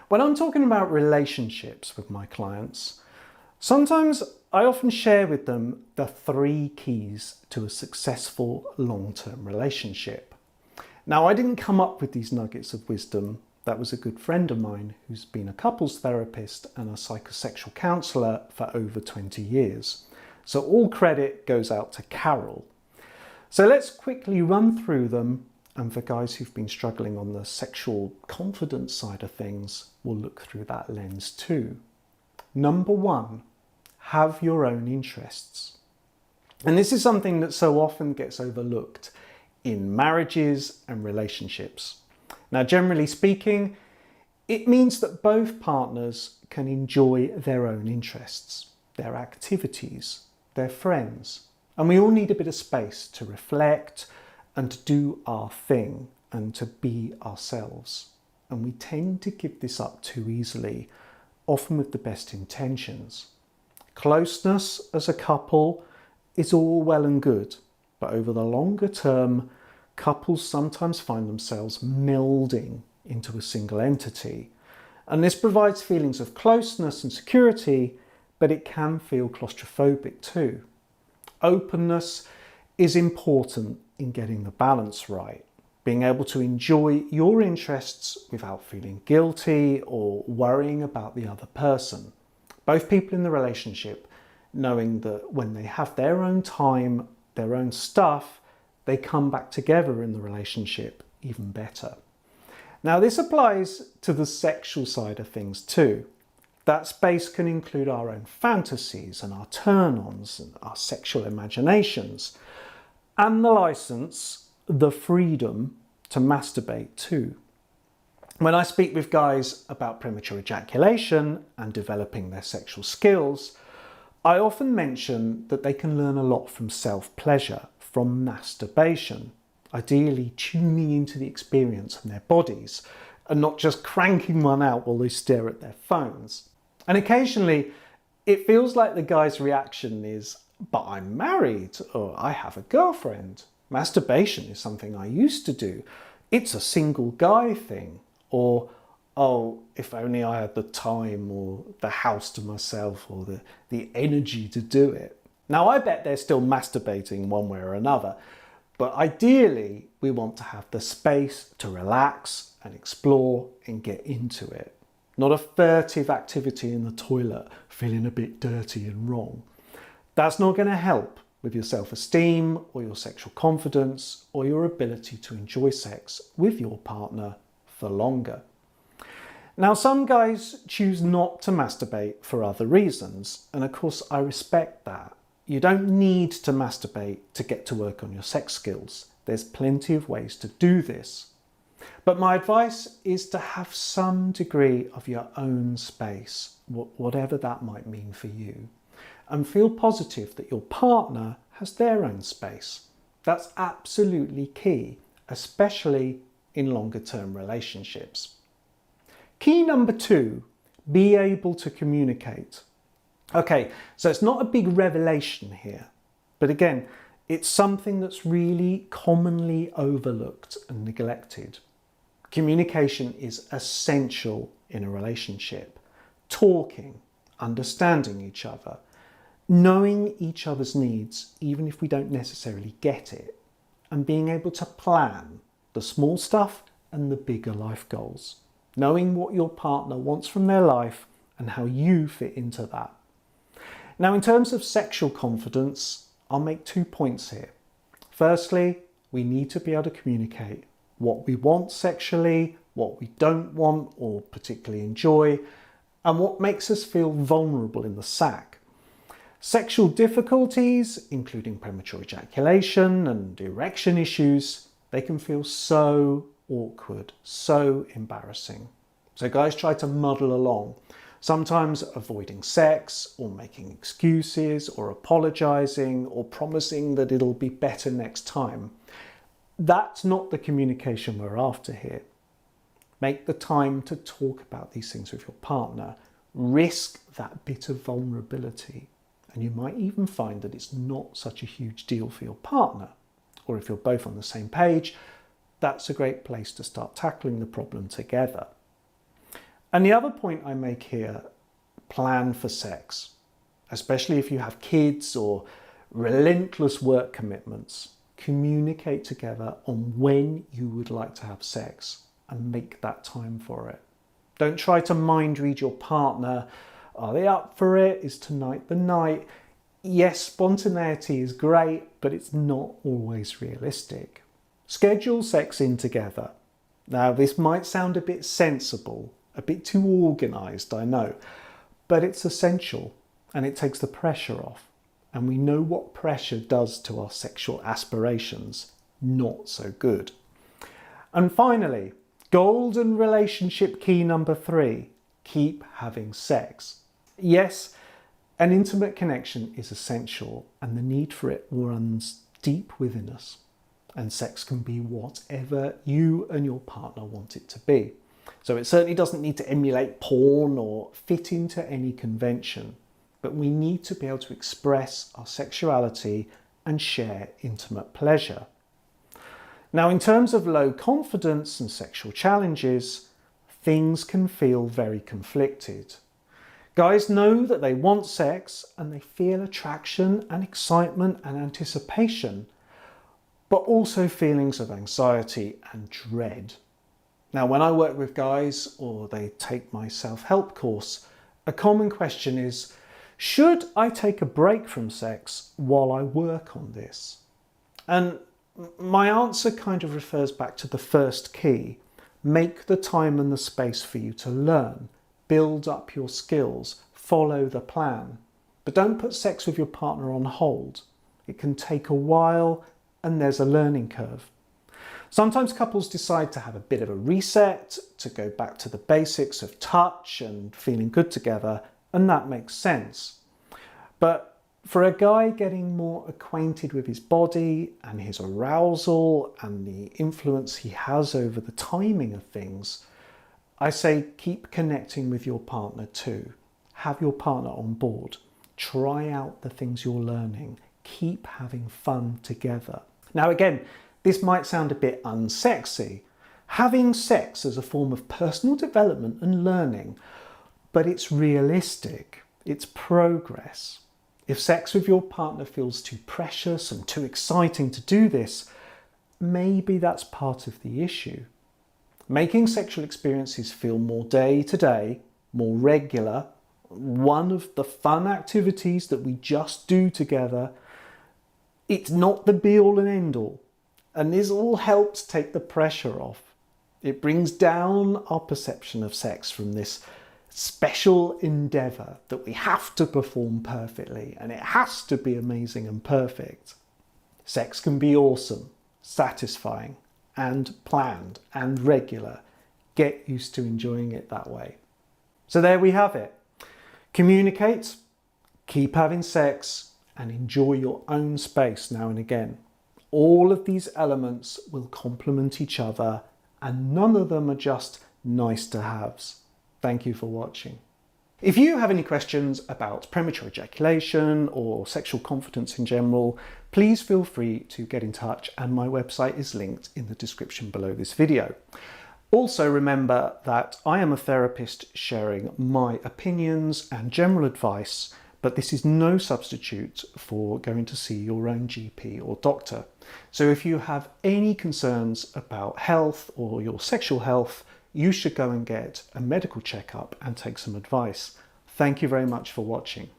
When I'm talking about relationships with my clients, sometimes I often share with them the 3 keys to a successful long-term relationship. Now, I didn't come up with these nuggets of wisdom. That was a good friend of mine who's been a couples therapist and a psychosexual counsellor for over 20 years. So all credit goes out to Carol. So let's quickly run through them, and for guys who've been struggling on the sexual confidence side of things, we'll look through that lens too. Number 1, have your own interests. And this is something that so often gets overlooked in marriages and relationships. Now, generally speaking, it means that both partners can enjoy their own interests, their activities, their friends. And we all need a bit of space to reflect and to do our thing and to be ourselves. And we tend to give this up too easily, often with the best intentions. Closeness as a couple is all well and good, but over the longer term, couples sometimes find themselves melding into a single entity. And this provides feelings of closeness and security, but it can feel claustrophobic too. Openness is important in getting the balance right. Being able to enjoy your interests without feeling guilty or worrying about the other person. Both people in the relationship knowing that when they have their own time, their own stuff, they come back together in the relationship even better. Now, this applies to the sexual side of things too. That space can include our own fantasies and our turn-ons and our sexual imaginations, and the license, the freedom to masturbate too. When I speak with guys about premature ejaculation and developing their sexual skills, I often mention that they can learn a lot from self-pleasure, from masturbation, ideally tuning into the experience in their bodies and not just cranking one out while they stare at their phones. And occasionally it feels like the guy's reaction is, "But I'm married," or "I have a girlfriend. Masturbation is something I used to do. It's a single guy thing." Or, "Oh, if only I had the time or the house to myself or the energy to do it." Now, I bet they're still masturbating one way or another, but ideally we want to have the space to relax and explore and get into it. Not a furtive activity in the toilet, feeling a bit dirty and wrong. That's not going to help with your self-esteem or your sexual confidence or your ability to enjoy sex with your partner for longer. Now, some guys choose not to masturbate for other reasons, and of course I respect that. You don't need to masturbate to get to work on your sex skills. There's plenty of ways to do this. But my advice is to have some degree of your own space, whatever that might mean for you, and feel positive that your partner has their own space. That's absolutely key, especially in longer term relationships. Key number 2, be able to communicate. Okay, so it's not a big revelation here, but again, it's something that's really commonly overlooked and neglected. Communication is essential in a relationship. Talking, understanding each other, knowing each other's needs, even if we don't necessarily get it, and being able to plan the small stuff and the bigger life goals. Knowing what your partner wants from their life and how you fit into that. Now, in terms of sexual confidence, I'll make 2 points here. Firstly, we need to be able to communicate what we want sexually, what we don't want or particularly enjoy, and what makes us feel vulnerable in the sack. Sexual difficulties, including premature ejaculation and erection issues, they can feel so awkward, so embarrassing. So guys try to muddle along, sometimes avoiding sex or making excuses or apologizing or promising that it'll be better next time. That's not the communication we're after here. Make the time to talk about these things with your partner. Risk that bit of vulnerability. And you might even find that it's not such a huge deal for your partner. Or if you're both on the same page, that's a great place to start tackling the problem together. And the other point I make here, plan for sex, especially if you have kids or relentless work commitments. Communicate together on when you would like to have sex and make that time for it. Don't try to mind read your partner. Are they up for it? Is tonight the night? Yes, spontaneity is great, but it's not always realistic. Schedule sex in together. Now, this might sound a bit sensible, a bit too organised, I know, but it's essential and it takes the pressure off. And we know what pressure does to our sexual aspirations. Not so good. And finally, golden relationship key number 3, keep having sex. Yes, an intimate connection is essential and the need for it runs deep within us. And sex can be whatever you and your partner want it to be. So it certainly doesn't need to emulate porn or fit into any convention. But we need to be able to express our sexuality and share intimate pleasure. Now, in terms of low confidence and sexual challenges, things can feel very conflicted. Guys know that they want sex and they feel attraction and excitement and anticipation, but also feelings of anxiety and dread. Now, when I work with guys or they take my self-help course, a common question is, should I take a break from sex while I work on this? And my answer kind of refers back to the first key. Make the time and the space for you to learn, build up your skills, follow the plan. But don't put sex with your partner on hold. It can take a while and there's a learning curve. Sometimes couples decide to have a bit of a reset, to go back to the basics of touch and feeling good together, and that makes sense. But for a guy getting more acquainted with his body and his arousal and the influence he has over the timing of things, I say keep connecting with your partner too. Have your partner on board. Try out the things you're learning. Keep having fun together. Now again, this might sound a bit unsexy. Having sex as a form of personal development and learning, but it's realistic. It's progress. If sex with your partner feels too precious and too exciting to do this, maybe that's part of the issue. Making sexual experiences feel more day to day, more regular, one of the fun activities that we just do together, it's not the be all and end all. And this all helps take the pressure off. It brings down our perception of sex from this special endeavour that we have to perform perfectly and it has to be amazing and perfect. Sex can be awesome, satisfying and planned and regular. Get used to enjoying it that way. So there we have it. Communicate, keep having sex and enjoy your own space now and again. All of these elements will complement each other and none of them are just nice to haves. Thank you for watching. If you have any questions about premature ejaculation or sexual confidence in general, please feel free to get in touch and my website is linked in the description below this video. Also remember that I am a therapist sharing my opinions and general advice, but this is no substitute for going to see your own GP or doctor. So if you have any concerns about health or your sexual health, you should go and get a medical checkup and take some advice. Thank you very much for watching.